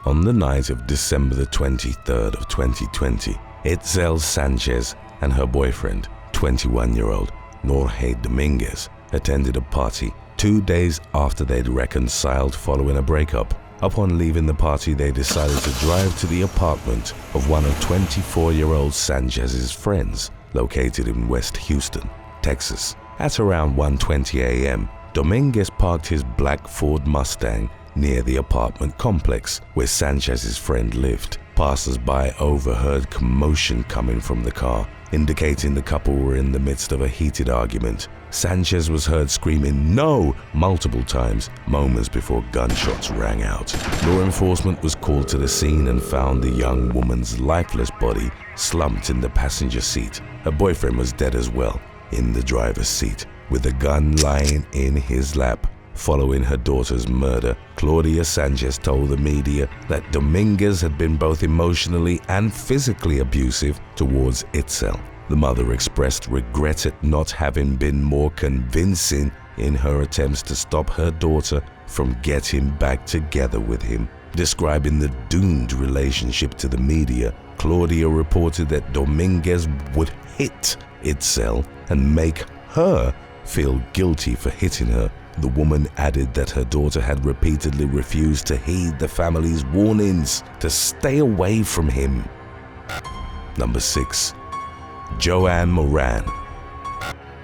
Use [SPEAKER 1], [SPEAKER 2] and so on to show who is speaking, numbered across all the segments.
[SPEAKER 1] On the night of December the 23rd of 2020, Itel Sanchez and her boyfriend, 21-year-old Jorge Dominguez, attended a party 2 days after they'd reconciled following a breakup. Upon leaving the party, they decided to drive to the apartment of one of 24-year-old Sanchez's friends, located in West Houston, Texas. At around 1:20 a.m., Dominguez parked his black Ford Mustang near the apartment complex where Sanchez's friend lived. Passers-by overheard commotion coming from the car, indicating the couple were in the midst of a heated argument. Sanchez was heard screaming "No!" multiple times, moments before gunshots rang out. Law enforcement was called to the scene and found the young woman's lifeless body slumped in the passenger seat. Her boyfriend was dead as well, in the driver's seat, with a gun lying in his lap. Following her daughter's murder, Claudia Sanchez told the media that Dominguez had been both emotionally and physically abusive towards Itel. The mother expressed regret at not having been more convincing in her attempts to stop her daughter from getting back together with him. Describing the doomed relationship to the media, Claudia reported that Dominguez would hit Itel and make her feel guilty for hitting her. The woman added that her daughter had repeatedly refused to heed the family's warnings to stay away from him. Number 6. Joanne Moran.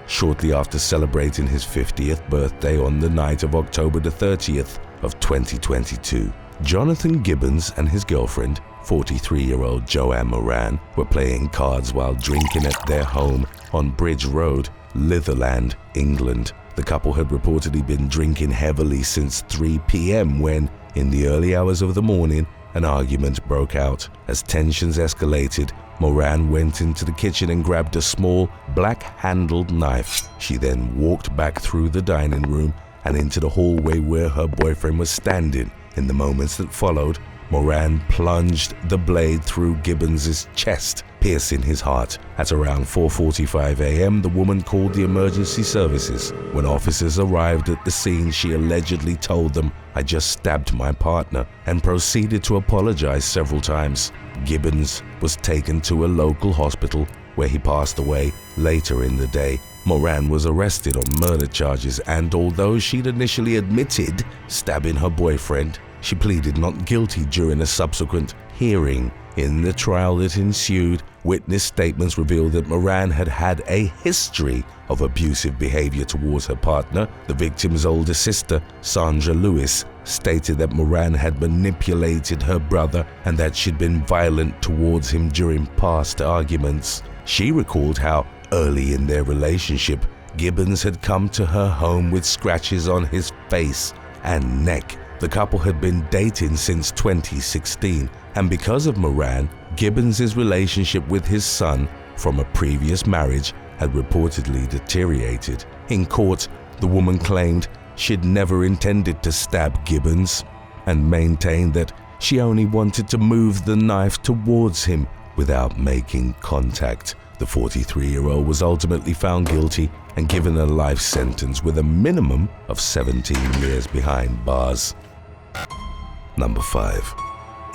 [SPEAKER 1] Shortly after celebrating his 50th birthday on the night of October the 30th of 2022, Jonathan Gibbons and his girlfriend, 43-year-old Joanne Moran, were playing cards while drinking at their home on Bridge Road, Litherland, England. The couple had reportedly been drinking heavily since 3 p.m. when, in the early hours of the morning, an argument broke out. As tensions escalated, Moran went into the kitchen and grabbed a small, black-handled knife. She then walked back through the dining room and into the hallway where her boyfriend was standing. In the moments that followed, Moran plunged the blade through Gibbons' chest, piercing his heart. At around 4:45 a.m., the woman called the emergency services. When officers arrived at the scene, she allegedly told them, "I just stabbed my partner," and proceeded to apologize several times. Gibbons was taken to a local hospital where he passed away later in the day. Moran was arrested on murder charges, and although she'd initially admitted stabbing her boyfriend, she pleaded not guilty during a subsequent hearing. In the trial that ensued, witness statements revealed that Moran had had a history of abusive behavior towards her partner. The victim's older sister, Sandra Lewis, stated that Moran had manipulated her brother and that she'd been violent towards him during past arguments. She recalled how, early in their relationship, Gibbons had come to her home with scratches on his face and neck. The couple had been dating since 2016, and because of Moran, Gibbons' relationship with his son from a previous marriage had reportedly deteriorated. In court, the woman claimed she'd never intended to stab Gibbons and maintained that she only wanted to move the knife towards him without making contact. The 43-year-old was ultimately found guilty and given a life sentence with a minimum of 17 years behind bars. Number 5.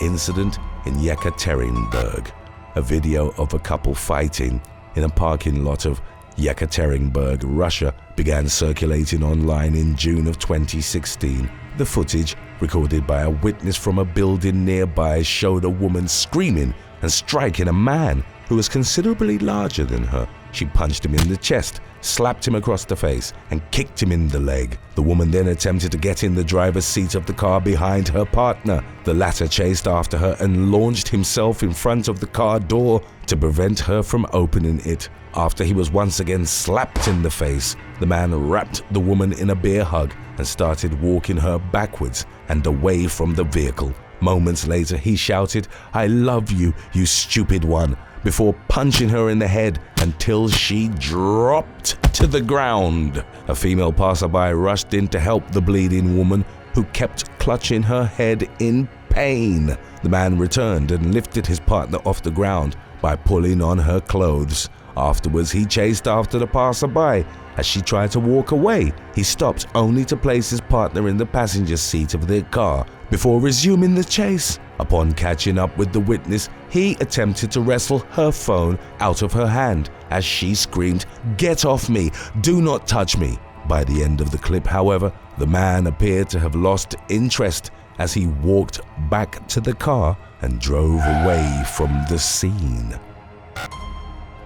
[SPEAKER 1] Incident in Yekaterinburg. A video of a couple fighting in a parking lot of Yekaterinburg, Russia, began circulating online in June of 2016. The footage, recorded by a witness from a building nearby, showed a woman screaming and striking a man who was considerably larger than her. She punched him in the chest, slapped him across the face, and kicked him in the leg. The woman then attempted to get in the driver's seat of the car behind her partner. The latter chased after her and launched himself in front of the car door to prevent her from opening it. After he was once again slapped in the face, the man wrapped the woman in a bear hug and started walking her backwards and away from the vehicle. Moments later, he shouted, "I love you, you stupid one," before punching her in the head until she dropped to the ground. A female passerby rushed in to help the bleeding woman, who kept clutching her head in pain. The man returned and lifted his partner off the ground by pulling on her clothes. Afterwards, he chased after the passerby. As she tried to walk away, he stopped only to place his partner in the passenger seat of their car, before resuming the chase. Upon catching up with the witness, he attempted to wrestle her phone out of her hand as she screamed, "Get off me! Do not touch me!" By the end of the clip, however, the man appeared to have lost interest as he walked back to the car and drove away from the scene.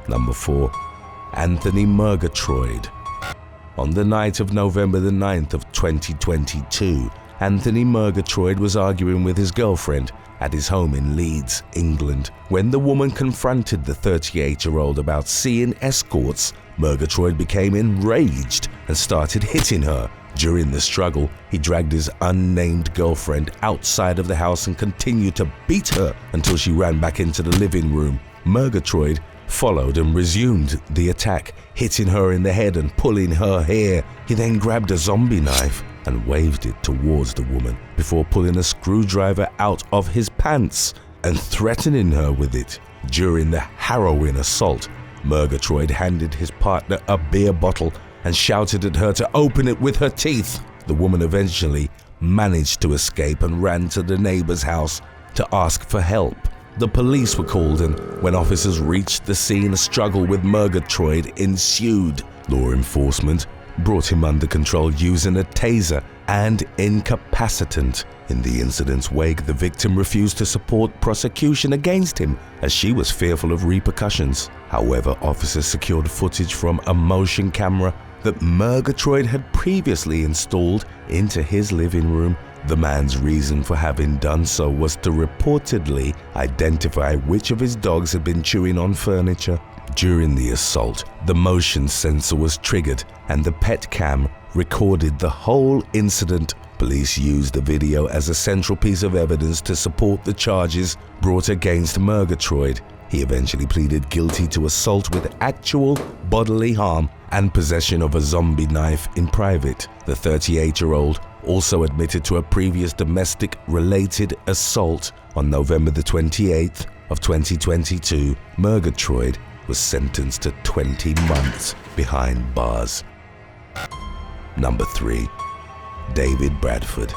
[SPEAKER 1] Number 4. Anthony Murgatroyd. On the night of November the 9th of 2022, Anthony Murgatroyd was arguing with his girlfriend at his home in Leeds, England. When the woman confronted the 38-year-old about seeing escorts, Murgatroyd became enraged and started hitting her. During the struggle, he dragged his unnamed girlfriend outside of the house and continued to beat her until she ran back into the living room. Murgatroyd followed and resumed the attack, hitting her in the head and pulling her hair. He then grabbed a zombie knife and waved it towards the woman before pulling a screwdriver out of his pants and threatening her with it. During the harrowing assault, Murgatroyd handed his partner a beer bottle and shouted at her to open it with her teeth. The woman eventually managed to escape and ran to the neighbor's house to ask for help. The police were called, and when officers reached the scene, a struggle with Murgatroyd ensued. Law enforcement brought him under control using a taser and incapacitant. In the incident's wake, the victim refused to support prosecution against him as she was fearful of repercussions. However, officers secured footage from a motion camera that Murgatroyd had previously installed into his living room. The man's reason for having done so was to reportedly identify which of his dogs had been chewing on furniture. During the assault, the motion sensor was triggered and the pet cam recorded the whole incident. Police used the video as a central piece of evidence to support the charges brought against Murgatroyd. He eventually pleaded guilty to assault with actual bodily harm and possession of a zombie knife in private. The 38-year-old also admitted to a previous domestic-related assault. On November the 28th of 2022, Murgatroyd was sentenced to 20 months behind bars. Number 3. David Bradford.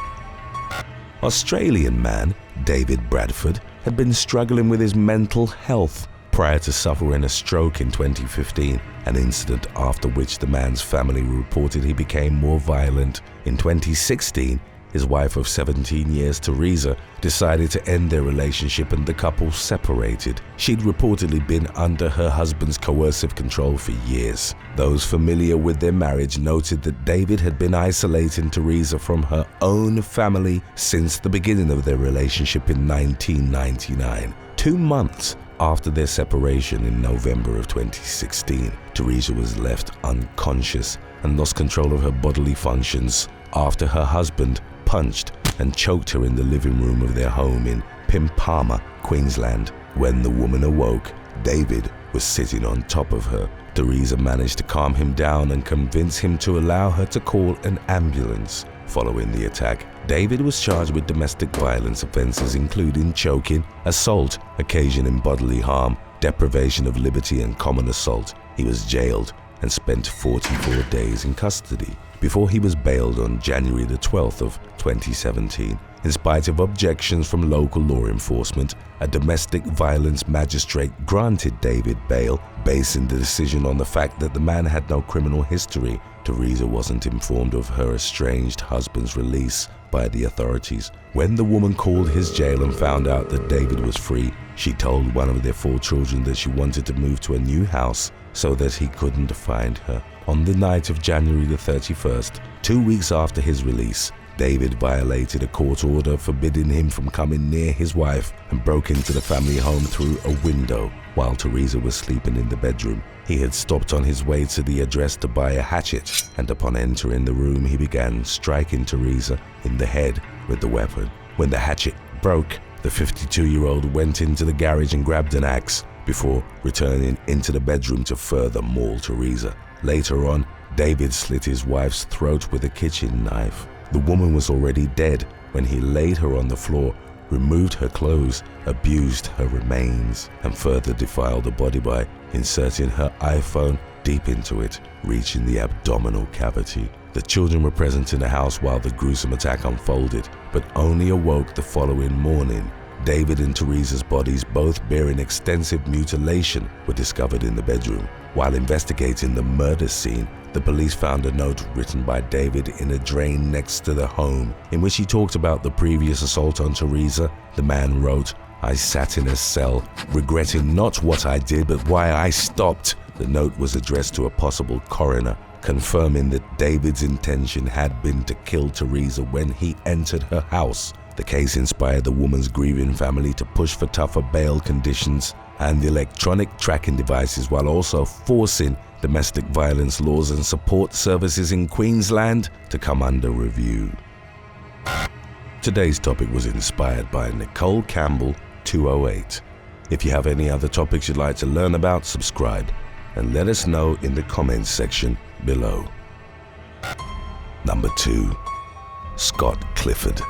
[SPEAKER 1] Australian man David Bradford had been struggling with his mental health prior to suffering a stroke in 2015, an incident after which the man's family reported he became more violent. In 2016, his wife of 17 years, Teresa, decided to end their relationship and the couple separated. She'd reportedly been under her husband's coercive control for years. Those familiar with their marriage noted that David had been isolating Teresa from her own family since the beginning of their relationship in 1999. 2 months after their separation in November of 2016, Teresa was left unconscious and lost control of her bodily functions after her husband punched and choked her in the living room of their home in Pimpama, Queensland. When the woman awoke, David was sitting on top of her. Teresa managed to calm him down and convince him to allow her to call an ambulance. Following the attack, David was charged with domestic violence offenses including choking, assault, occasioning bodily harm, deprivation of liberty and common assault. He was jailed and spent 44 days in custody before he was bailed on January the 12th of 2017. In spite of objections from local law enforcement, a domestic violence magistrate granted David bail, basing the decision on the fact that the man had no criminal history. Teresa wasn't informed of her estranged husband's release by the authorities. When the woman called his jail and found out that David was free, she told one of their 4 children that she wanted to move to a new house so that he couldn't find her. On the night of January the 31st, 2 weeks after his release, David violated a court order forbidding him from coming near his wife and broke into the family home through a window while Teresa was sleeping in the bedroom. He had stopped on his way to the address to buy a hatchet, and upon entering the room, he began striking Teresa in the head with the weapon. When the hatchet broke, the 52-year-old went into the garage and grabbed an axe before returning into the bedroom to further maul Teresa. Later on, David slit his wife's throat with a kitchen knife. The woman was already dead when he laid her on the floor, removed her clothes, abused her remains, and further defiled the body by inserting her iPhone deep into it, reaching the abdominal cavity. The children were present in the house while the gruesome attack unfolded, but but only awoke the following morning. David and Teresa's bodies, both bearing extensive mutilation, were discovered in the bedroom. While investigating the murder scene, the police found a note written by David in a drain next to the home, in which he talked about the previous assault on Teresa. The man wrote, "I sat in a cell, regretting not what I did, but why I stopped." The note was addressed to a possible coroner, confirming that David's intention had been to kill Teresa when he entered her house. The case inspired the woman's grieving family to push for tougher bail conditions and electronic tracking devices, while also forcing domestic violence laws and support services in Queensland to come under review. Today's topic was inspired by Nicole Campbell 208. If you have any other topics you'd like to learn about, subscribe and let us know in the comments section below. Number 2. Scott Clifford.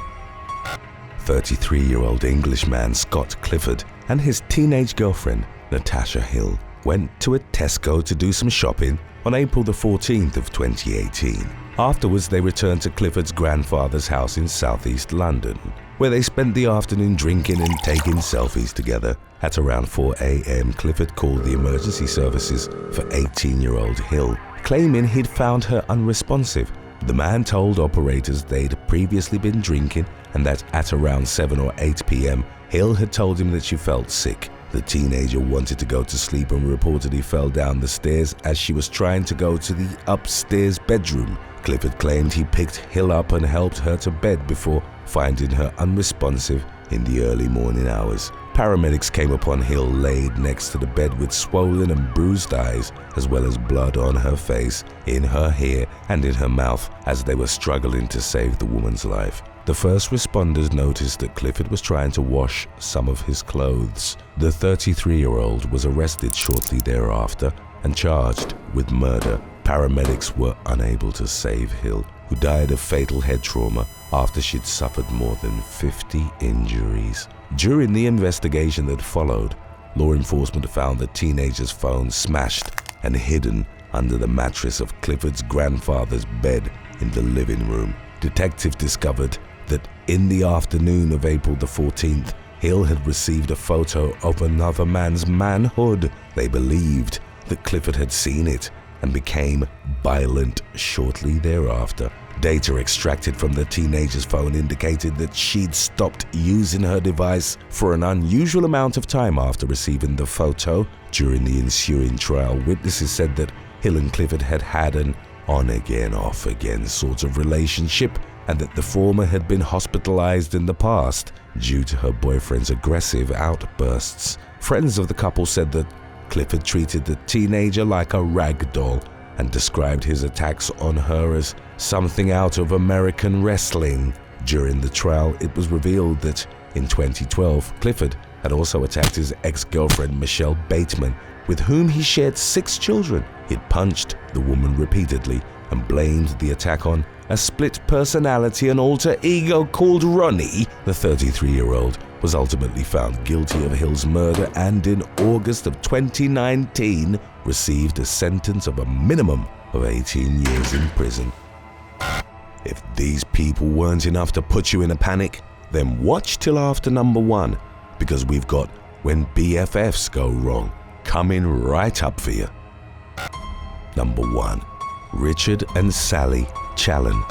[SPEAKER 1] 33-year-old Englishman Scott Clifford and his teenage girlfriend, Natasha Hill, went to a Tesco to do some shopping on April the 14th of 2018. Afterwards, they returned to Clifford's grandfather's house in southeast London, where they spent the afternoon drinking and taking selfies together. At around 4 a.m., Clifford called the emergency services for 18-year-old Hill, claiming he'd found her unresponsive. The man told operators they'd previously been drinking and that at around 7 or 8 p.m., Hill had told him that she felt sick. The teenager wanted to go to sleep and reportedly fell down the stairs as she was trying to go to the upstairs bedroom. Clifford claimed he picked Hill up and helped her to bed before finding her unresponsive in the early morning hours. Paramedics came upon Hill laid next to the bed with swollen and bruised eyes, as well as blood on her face, in her hair, and in her mouth as they were struggling to save the woman's life. The first responders noticed that Clifford was trying to wash some of his clothes. The 33-year-old was arrested shortly thereafter and charged with murder. Paramedics were unable to save Hill, who died of fatal head trauma after she'd suffered more than 50 injuries. During the investigation that followed, law enforcement found the teenager's phone smashed and hidden under the mattress of Clifford's grandfather's bed in the living room. Detectives discovered that in the afternoon of April the 14th, Hill had received a photo of another man's manhood. They believed that Clifford had seen it and became violent shortly thereafter. Data extracted from the teenager's phone indicated that she'd stopped using her device for an unusual amount of time after receiving the photo. During the ensuing trial, witnesses said that Hill and Clifford had had an on-again, off-again sort of relationship, and that the former had been hospitalized in the past due to her boyfriend's aggressive outbursts. Friends of the couple said that Clifford treated the teenager like a rag doll and described his attacks on her as something out of American wrestling. During the trial, it was revealed that in 2012, Clifford had also attacked his ex-girlfriend Michelle Bateman, with whom he shared 6 children. He'd punched the woman repeatedly and blamed the attack on a split personality and alter ego called Ronnie. The 33-year-old was ultimately found guilty of Hill's murder and in August of 2019 received a sentence of a minimum of 18 years in prison. If these people weren't enough to put you in a panic, then watch till after number 1, because we've got When BFFs Go Wrong coming right up for you. Number 1. Richard and Sally Challen.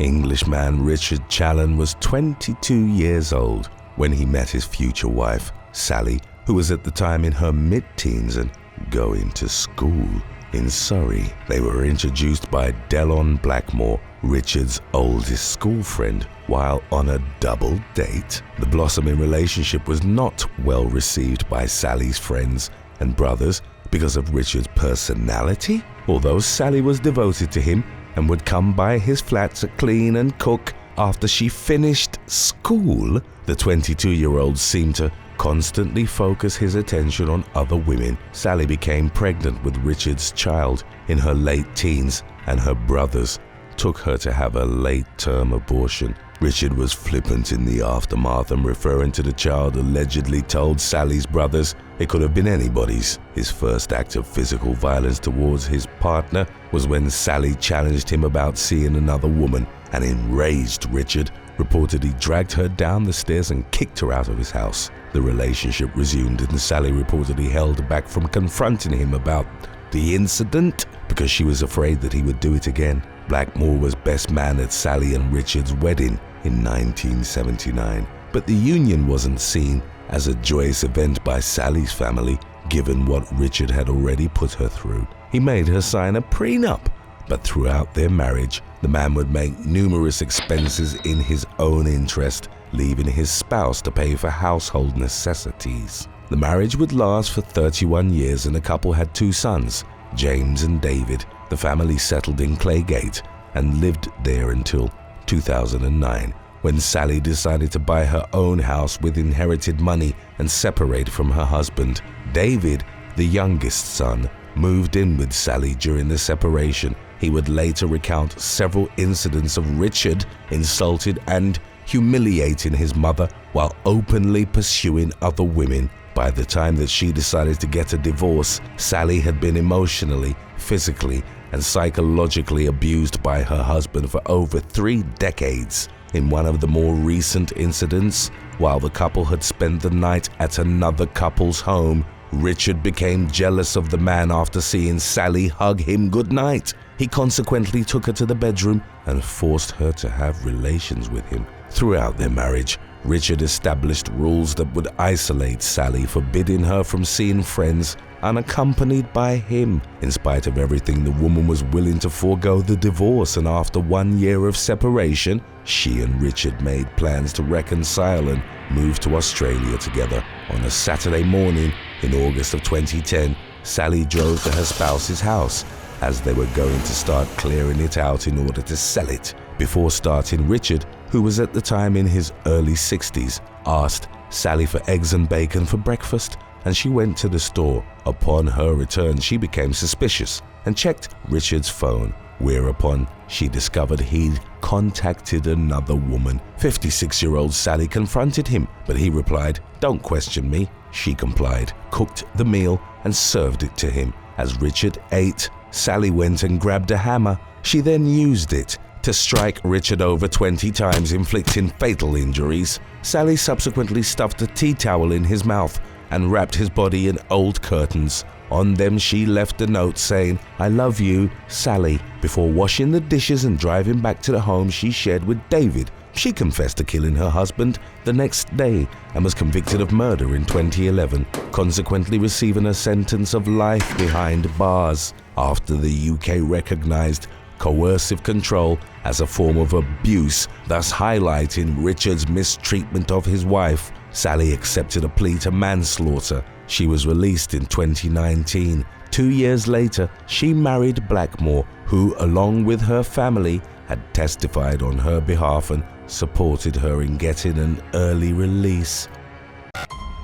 [SPEAKER 1] Englishman Richard Challen was 22 years old when he met his future wife, Sally, who was at the time in her mid-teens and going to school in Surrey. They were introduced by Delon Blackmore, Richard's oldest school friend, while on a double date. The blossoming relationship was not well received by Sally's friends and brothers because of Richard's personality. Although Sally was devoted to him and would come by his flat to clean and cook after she finished school, the 22-year-old seemed to constantly focus his attention on other women. Sally became pregnant with Richard's child in her late teens, and her brothers took her to have a late-term abortion. Richard was flippant in the aftermath and, referring to the child, allegedly told Sally's brothers it could have been anybody's. His first act of physical violence towards his partner was when Sally challenged him about seeing another woman An enraged Richard reportedly dragged her down the stairs and kicked her out of his house. The relationship resumed, and Sally reportedly held back from confronting him about the incident because she was afraid that he would do it again. Blackmore was best man at Sally and Richard's wedding in 1979, but the union wasn't seen as a joyous event by Sally's family, given what Richard had already put her through. He made her sign a prenup, but throughout their marriage, the man would make numerous expenses in his own interest, leaving his spouse to pay for household necessities. The marriage would last for 31 years and the couple had 2 sons, James and David. The family settled in Claygate and lived there until 2009, when Sally decided to buy her own house with inherited money and separate from her husband. David, the youngest son, moved in with Sally during the separation. He would later recount several incidents of Richard insulted and humiliating his mother while openly pursuing other women. By the time that she decided to get a divorce, Sally had been emotionally, physically, and psychologically abused by her husband for over 3 decades. In one of the more recent incidents, while the couple had spent the night at another couple's home, Richard became jealous of the man after seeing Sally hug him goodnight. He consequently took her to the bedroom and forced her to have relations with him. Throughout their marriage, Richard established rules that would isolate Sally, forbidding her from seeing friends unaccompanied by him. In spite of everything, the woman was willing to forego the divorce, and after 1 year of separation, she and Richard made plans to reconcile and move to Australia together. On a Saturday morning in August of 2010, Sally drove to her spouse's house as they were going to start clearing it out in order to sell it. Before starting, Richard, who was at the time in his early 60s, asked Sally for eggs and bacon for breakfast, and she went to the store. Upon her return, she became suspicious and checked Richard's phone, whereupon she discovered he'd contacted another woman. 56-year-old Sally confronted him, but he replied, "Don't question me." She complied, cooked the meal, and served it to him. As Richard ate, Sally went and grabbed a hammer. She then used it to strike Richard over 20 times, inflicting fatal injuries. Sally subsequently stuffed a tea towel in his mouth and wrapped his body in old curtains. On them, she left a note saying, "I love you, Sally." Before washing the dishes and driving back to the home she shared with David, she confessed to killing her husband the next day and was convicted of murder in 2011, consequently receiving a sentence of life behind bars. After the UK recognized coercive control as a form of abuse, thus highlighting Richard's mistreatment of his wife, Sally accepted a plea to manslaughter. She was released in 2019. 2 years later, she married Blackmore, who, along with her family, had testified on her behalf and supported her in getting an early release.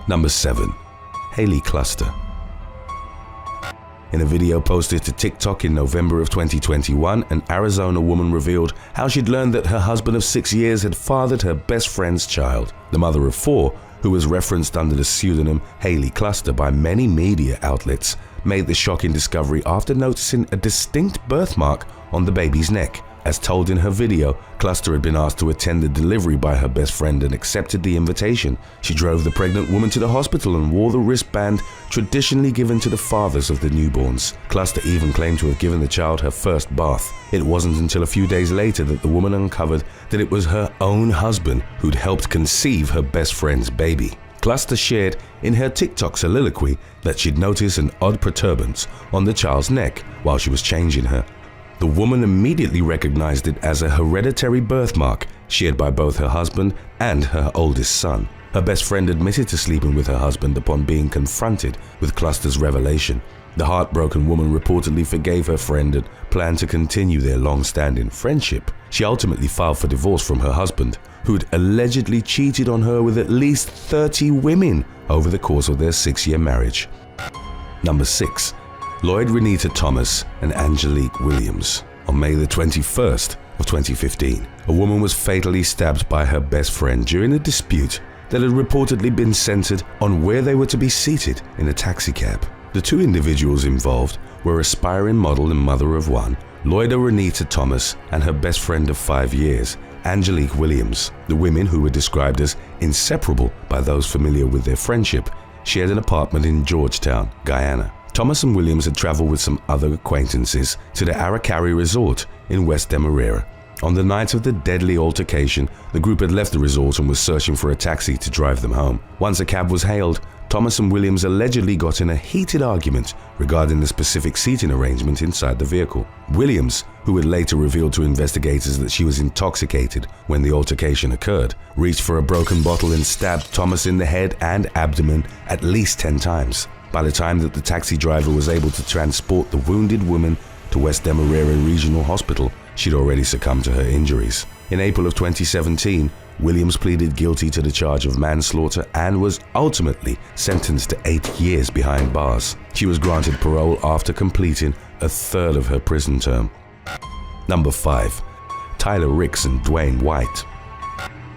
[SPEAKER 1] Number 7. Haley Cluster. In a video posted to TikTok in November of 2021, an Arizona woman revealed how she'd learned that her husband of 6 years had fathered her best friend's child. The mother of 4, who was referenced under the pseudonym Haley Cluster by many media outlets, made the shocking discovery after noticing a distinct birthmark on the baby's neck. As told in her video, Cluster had been asked to attend the delivery by her best friend and accepted the invitation. She drove the pregnant woman to the hospital and wore the wristband traditionally given to the fathers of the newborns. Cluster even claimed to have given the child her first bath. It wasn't until a few days later that the woman uncovered that it was her own husband who'd helped conceive her best friend's baby. Cluster shared in her TikTok soliloquy that she'd noticed an odd protuberance on the child's neck while she was changing her. The woman immediately recognized it as a hereditary birthmark shared by both her husband and her oldest son. Her best friend admitted to sleeping with her husband upon being confronted with Cluster's revelation. The heartbroken woman reportedly forgave her friend and planned to continue their long-standing friendship. She ultimately filed for divorce from her husband, who'd allegedly cheated on her with at least 30 women over the course of their 6-year marriage. Number 6. Lloyd Renita Thomas and Angelique Williams. On May the 21st of 2015, a woman was fatally stabbed by her best friend during a dispute that had reportedly been centered on where they were to be seated in a taxicab. The two individuals involved were aspiring model and mother of one, Lloyd Rita Thomas, and her best friend of 5 years, Angelique Williams. The women, who were described as inseparable by those familiar with their friendship, shared an apartment in Georgetown, Guyana. Thomas and Williams had traveled with some other acquaintances to the Arikari Resort in West Demerara. On the night of the deadly altercation, the group had left the resort and was searching for a taxi to drive them home. Once a cab was hailed, Thomas and Williams allegedly got in a heated argument regarding the specific seating arrangement inside the vehicle. Williams, who had later revealed to investigators that she was intoxicated when the altercation occurred, reached for a broken bottle and stabbed Thomas in the head and abdomen at least 10 times. By the time that the taxi driver was able to transport the wounded woman to West Demerara Regional Hospital, she'd already succumbed to her injuries. In April of 2017, Williams pleaded guilty to the charge of manslaughter and was ultimately sentenced to 8 years behind bars. She was granted parole after completing a third of her prison term. Number 5. Tyler Ricks and Dwayne White.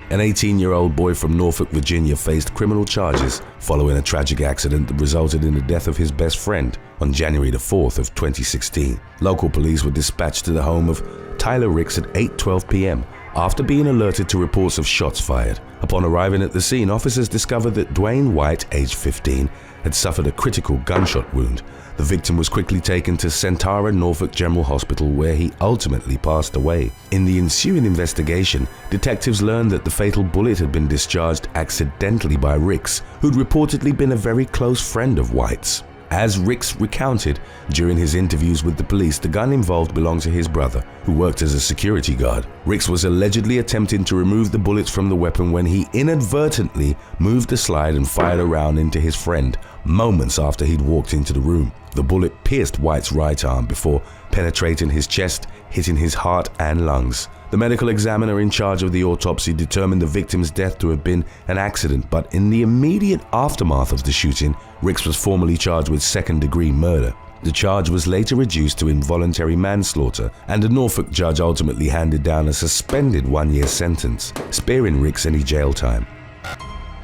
[SPEAKER 1] An 18-year-old boy from Norfolk, Virginia faced criminal charges following a tragic accident that resulted in the death of his best friend on January the 4th of 2016. Local police were dispatched to the home of Tyler Ricks at 8:12 p.m. after being alerted to reports of shots fired. Upon arriving at the scene, officers discovered that Dwayne White, aged 15, had suffered a critical gunshot wound. The victim was quickly taken to Centara Norfolk General Hospital, where he ultimately passed away. In the ensuing investigation, detectives learned that the fatal bullet had been discharged accidentally by Ricks, who'd reportedly been a very close friend of White's. As Ricks recounted during his interviews with the police, the gun involved belonged to his brother, who worked as a security guard. Ricks was allegedly attempting to remove the bullets from the weapon when he inadvertently moved the slide and fired a round into his friend moments after he'd walked into the room. The bullet pierced White's right arm before penetrating his chest, hitting his heart and lungs. The medical examiner in charge of the autopsy determined the victim's death to have been an accident, but in the immediate aftermath of the shooting, Ricks was formally charged with second-degree murder. The charge was later reduced to involuntary manslaughter, and a Norfolk judge ultimately handed down a suspended 1-year sentence, sparing Ricks any jail time.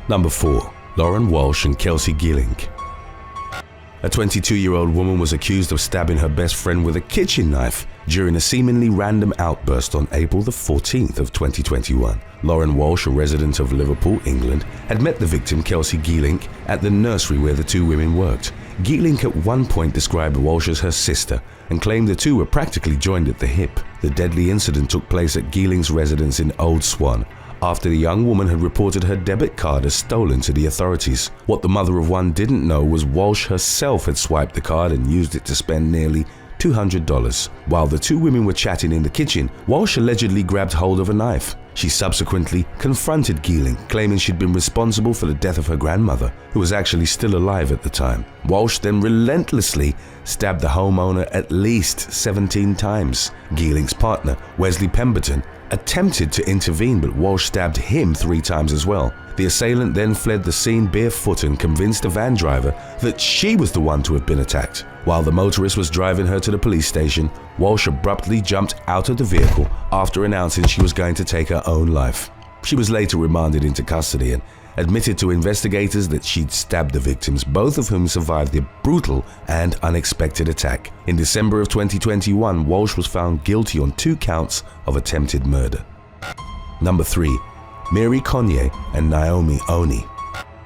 [SPEAKER 1] Number 4. Lauren Walsh and Kelsey Gilling. A 22-year-old woman was accused of stabbing her best friend with a kitchen knife during a seemingly random outburst on April the 14th of 2021. Lauren Walsh, a resident of Liverpool, England, had met the victim, Kelsey Gilling, at the nursery where the two women worked. Gilling at one point described Walsh as her sister and claimed the two were practically joined at the hip. The deadly incident took place at Gilling's residence in Old Swan, after the young woman had reported her debit card as stolen to the authorities. What the mother of one didn't know was Walsh herself had swiped the card and used it to spend nearly $200. While the two women were chatting in the kitchen, Walsh allegedly grabbed hold of a knife. She subsequently confronted Gilling, claiming she'd been responsible for the death of her grandmother, who was actually still alive at the time. Walsh then relentlessly stabbed the homeowner at least 17 times. Gilling's partner, Wesley Pemberton, attempted to intervene, but Walsh stabbed him 3 times as well. The assailant then fled the scene barefoot and convinced the van driver that she was the one to have been attacked. While the motorist was driving her to the police station, Walsh abruptly jumped out of the vehicle after announcing she was going to take her own life. She was later remanded into custody and admitted to investigators that she'd stabbed the victims, both of whom survived the brutal and unexpected attack. In December of 2021, Walsh was found guilty on 2 counts of attempted murder. Number 3. Mary Conye and Naomi Oni.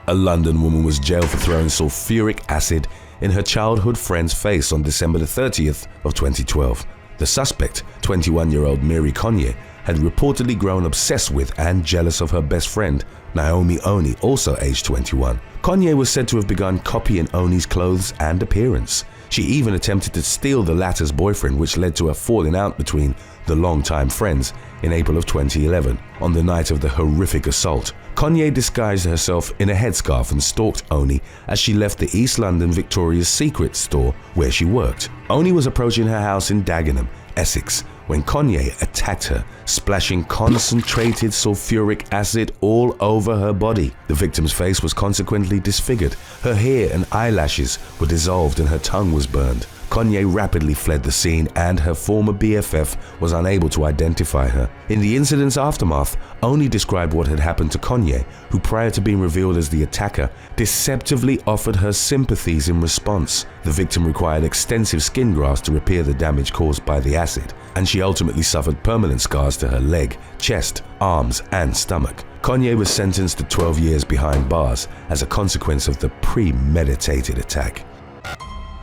[SPEAKER 1] A London woman was jailed for throwing sulfuric acid in her childhood friend's face on December the 30th of 2012. The suspect, 21-year-old Mary Conye, had reportedly grown obsessed with and jealous of her best friend, Naomi Oni, also aged 21. Conye was said to have begun copying Oni's clothes and appearance. She even attempted to steal the latter's boyfriend, which led to a falling out between the longtime friends in April of 2011. On the night of the horrific assault, Conye disguised herself in a headscarf and stalked Oni as she left the East London Victoria's Secret store where she worked. Oni was approaching her house in Dagenham, Essex, when Conye attacked her, splashing concentrated sulfuric acid all over her body. The victim's face was consequently disfigured, her hair and eyelashes were dissolved and her tongue was burned. Kanye rapidly fled the scene and her former BFF was unable to identify her. In the incident's aftermath, Oni described what had happened to Kanye, who prior to being revealed as the attacker, deceptively offered her sympathies in response. The victim required extensive skin grafts to repair the damage caused by the acid, and she ultimately suffered permanent scars to her leg, chest, arms, and stomach. Kanye was sentenced to 12 years behind bars as a consequence of the premeditated attack.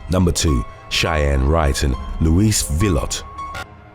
[SPEAKER 1] Number 2. Cheyenne Wright and Louise Villot.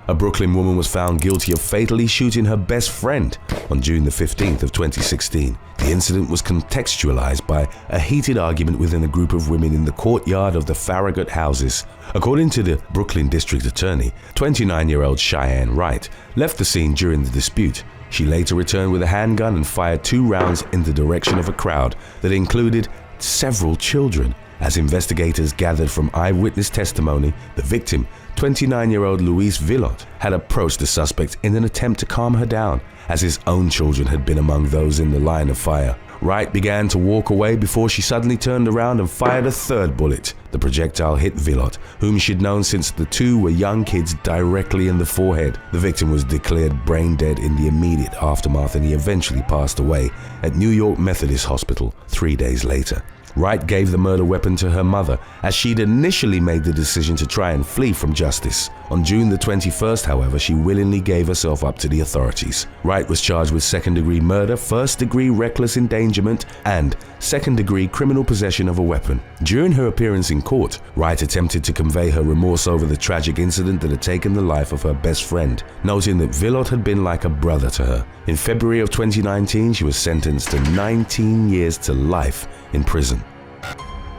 [SPEAKER 1] A Brooklyn woman was found guilty of fatally shooting her best friend on June the 15th of 2016. The incident was contextualized by a heated argument within a group of women in the courtyard of the Farragut houses. According to the Brooklyn District Attorney, 29-year-old Cheyenne Wright left the scene during the dispute. She later returned with a handgun and fired 2 rounds in the direction of a crowd that included several children. As investigators gathered from eyewitness testimony, the victim, 29-year-old Louise Villot, had approached the suspect in an attempt to calm her down, as his own children had been among those in the line of fire. Wright began to walk away before she suddenly turned around and fired a third bullet. The projectile hit Villot, whom she'd known since the two were young kids, directly in the forehead. The victim was declared brain dead in the immediate aftermath, and he eventually passed away at New York Methodist Hospital 3 days later. Wright gave the murder weapon to her mother, as she'd initially made the decision to try and flee from justice. On June the 21st, however, she willingly gave herself up to the authorities. Wright was charged with second-degree murder, first-degree reckless endangerment, and second-degree criminal possession of a weapon. During her appearance in court, Wright attempted to convey her remorse over the tragic incident that had taken the life of her best friend, noting that Villot had been like a brother to her. In February of 2019, she was sentenced to 19 years to life in prison.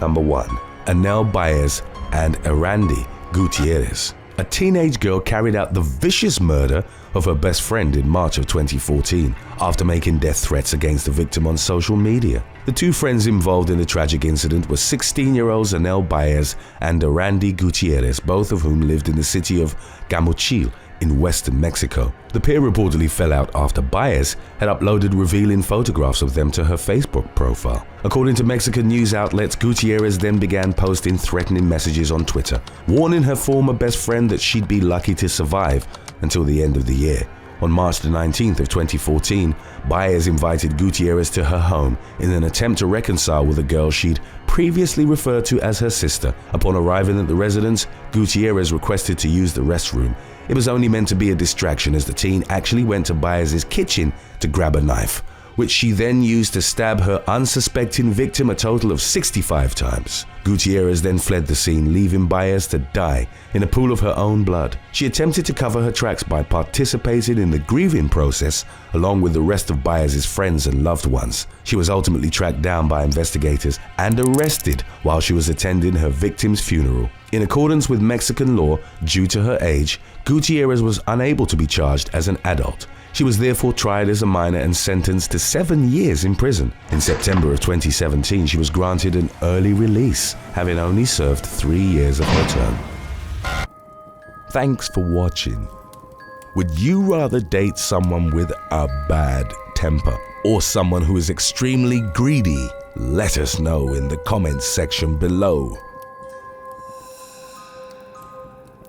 [SPEAKER 1] Number 1. Anel Bayz and Adriana Gutierrez. A teenage girl carried out the vicious murder of her best friend in March of 2014 after making death threats against the victim on social media. The two friends involved in the tragic incident were 16-year-olds Anel Bayz and Adriana Gutierrez, both of whom lived in the city of Guayaquil in western Mexico. The pair reportedly fell out after Bayz had uploaded revealing photographs of them to her Facebook profile. According to Mexican news outlets, Gutierrez then began posting threatening messages on Twitter, warning her former best friend that she'd be lucky to survive until the end of the year. On March the 19th of 2014, Bayz invited Gutierrez to her home in an attempt to reconcile with a girl she'd previously referred to as her sister. Upon arriving at the residence, Gutierrez requested to use the restroom. It was only meant to be a distraction, as the teen actually went to Bayz's kitchen to grab a knife, which she then used to stab her unsuspecting victim a total of 65 times. Gutierrez then fled the scene, leaving Bayz to die in a pool of her own blood. She attempted to cover her tracks by participating in the grieving process along with the rest of Bayz's friends and loved ones. She was ultimately tracked down by investigators and arrested while she was attending her victim's funeral. In accordance with Mexican law, due to her age, Gutierrez was unable to be charged as an adult. She was therefore tried as a minor and sentenced to 7 years in prison. In September of 2017, she was granted an early release, having only served 3 years of her term. Thanks for watching. Would you rather date someone with a bad temper or someone who is extremely greedy? Let us know in the comments section below.